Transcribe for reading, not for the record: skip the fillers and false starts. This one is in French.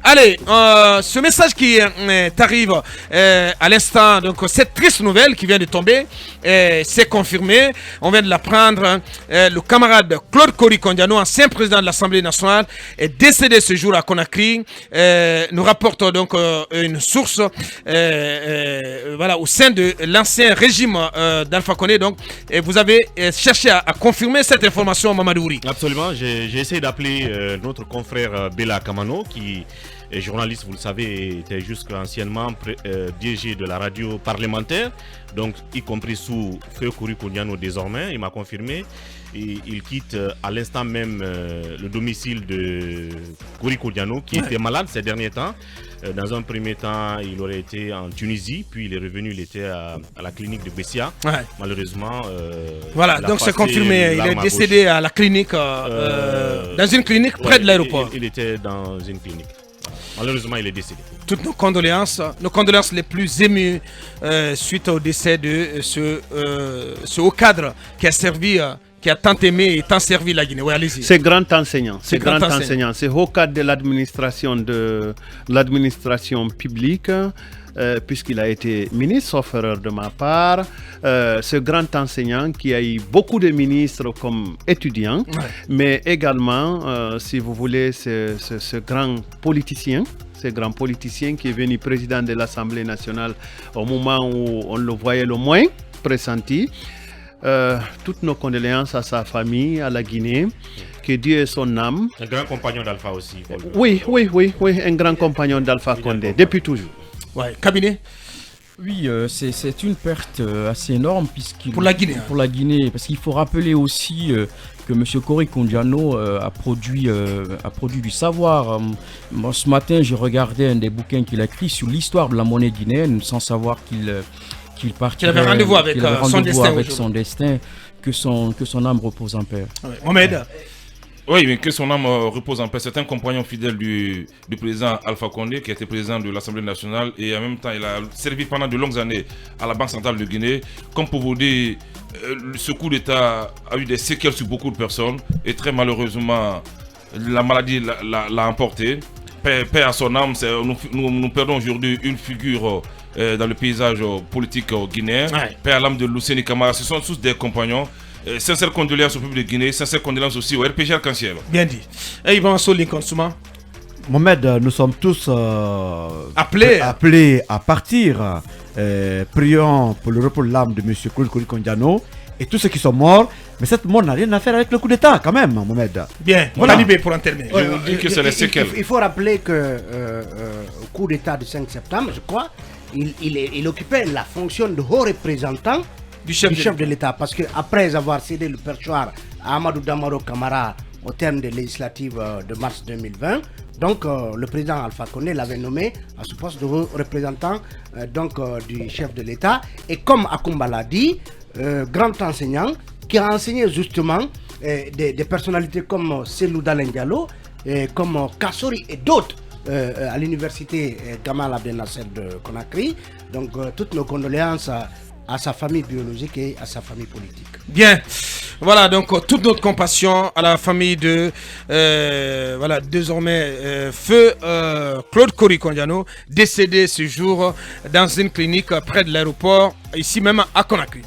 Allez, ce message qui t'arrive à l'instant, donc cette triste nouvelle qui vient de tomber, c'est confirmé. On vient de l'apprendre. Le camarade Claude Kori Kondiano, ancien président de l'Assemblée nationale, est décédé ce jour à Conakry. Nous rapporte donc une source voilà, au sein de l'ancien régime d'Alpha Condé. Donc, et vous avez cherché à confirmer cette information, Mamadou Ouri. Absolument. J'ai essayé d'appeler notre confrère Bella Kamano, qui est journaliste, vous le savez, était jusqu'anciennement DG de la radio parlementaire, donc y compris sous Feu Kori Kondiano désormais. Il m'a confirmé. Et il quitte à l'instant même le domicile de Kori Kondiano, qui était malade ces derniers temps. Dans un premier temps, il aurait été en Tunisie, puis il est revenu, il était à la clinique de Bessia. Malheureusement, voilà, donc c'est confirmé, il est décédé à la clinique, dans une clinique près de l'aéroport. Il était dans une clinique. Malheureusement, il est décédé. Toutes nos condoléances les plus émues suite au décès de ce haut cadre qui a servi, qui a tant aimé et tant servi la Guinée. Oui, allez-y. C'est grand enseignant. C'est grand enseignant. C'est haut cadre de l'administration publique. Puisqu'il a été ministre, sauf erreur de ma part, ce grand enseignant qui a eu beaucoup de ministres comme étudiant, mais également, si vous voulez, ce grand politicien qui est venu président de l'Assemblée nationale au moment où on le voyait le moins pressenti. Toutes nos condoléances à sa famille, à la Guinée. Que Dieu ait son âme. Un grand compagnon d'Alpha aussi. Oui, un grand compagnon d'Alpha Condé, depuis toujours. Ouais, cabinet. Oui, c'est une perte assez énorme pour la Guinée. Pour la Guinée, parce qu'il faut rappeler aussi que M. Kori Kondiano a produit du savoir. Moi, ce matin, j'ai regardé un des bouquins qu'il a écrit sur l'histoire de la monnaie guinéenne, sans savoir qu'il avait rendez-vous avec son destin, que son âme repose en paix. Mohamed. Oui, mais que son âme repose en paix. C'est un compagnon fidèle du président Alpha Condé, qui était président de l'Assemblée nationale, et en même temps, il a servi pendant de longues années à la Banque centrale de Guinée. Comme pour vous dire, ce coup d'État a eu des séquelles sur beaucoup de personnes, et très malheureusement, la maladie l'a emporté. Paix à son âme, nous perdons aujourd'hui une figure dans le paysage politique guinéen. Paix à l'âme de Luceni Camara, ce sont tous des compagnons. Sincères condoléances au peuple de Guinée, sincères condoléances aussi au RPG Arc-en-Ciel. Bien dit. Et Yvan Soli Consouma. Mohamed, nous sommes tous appelés à partir. Prions pour le repos de l'âme de M. Kori Kondiano et tous ceux qui sont morts. Mais cette mort n'a rien à faire avec le coup d'État, quand même, Mohamed. Bien, voilà. Talibé pour en terminer. Je vous dis que c'est les séquelles. Il faut rappeler que au coup d'État du 5 septembre, je crois, il occupait la fonction de haut représentant du chef de l'État, parce qu'après avoir cédé le perchoir à Amadou Damaro Camara au terme des législatives de mars 2020, donc le président Alpha Condé l'avait nommé à ce poste de représentant du chef de l'État. Et comme Akumba l'a dit, grand enseignant qui a enseigné justement des personnalités comme Selou Dalen Diallo, comme Kassori et d'autres à l'université Gamal Abdel Nasser de Conakry. Donc toutes nos condoléances à sa famille biologique et à sa famille politique. Bien, voilà donc toute notre compassion à la famille de voilà désormais feu Claude Kori Kondiano, décédé ce jour dans une clinique près de l'aéroport, ici même à Conakry.